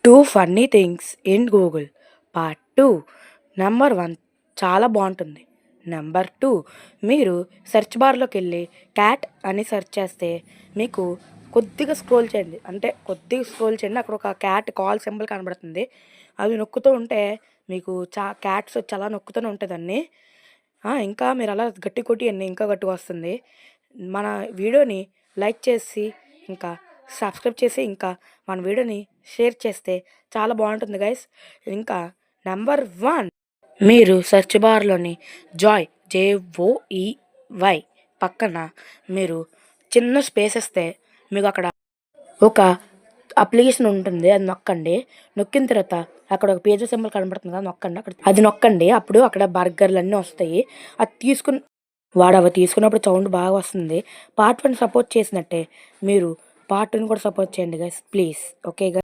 Too funny things in Google part 2. Number 1 చాలా బాగుంటుంది. Number 2 మీరు సెర్చ్ బార్లోకి వెళ్ళి క్యాట్ అని సెర్చ్ చేస్తే మీకు కొద్దిగా స్క్రోల్ చేయండి, అక్కడ ఒక క్యాట్ కాల్ సింబల్ కనబడుతుంది. అవి నొక్కుతూ ఉంటే మీకు క్యాట్స్ వచ్చి అలా నొక్కుతూనే ఉంటుందండి. ఇంకా మీరు అలా గట్టి కొట్టియండి, ఇంకా గట్టిగా వస్తుంది. మన వీడియోని లైక్ చేసి ఇంకా సబ్స్క్రైబ్ చేసి ఇంకా మన వీడియోని షేర్ చేస్తే చాలా బాగుంటుంది గైస్. ఇంకా నెంబర్ 1 మీరు సెర్చ్ బార్లోని JOEY పక్కన మీరు చిన్న స్పేస్ ఇస్తే మీకు అక్కడ ఒక అప్లికేషన్ ఉంటుంది, అది నొక్కండి. నొక్కిన తర్వాత అక్కడ ఒక పేజ్ సింబల్ కనబడుతుంది కదా, నొక్కండి. అప్పుడు అక్కడ బర్గర్లు అన్నీ వస్తాయి. అది అవి తీసుకున్నప్పుడు సౌండ్ బాగా వస్తుంది. పార్ట్ 1 సపోర్ట్ చేసినట్టే మీరు పార్ట్ 2 కూడా సపోర్ట్ చేయండి గైస్, ప్లీజ్. Okay guys.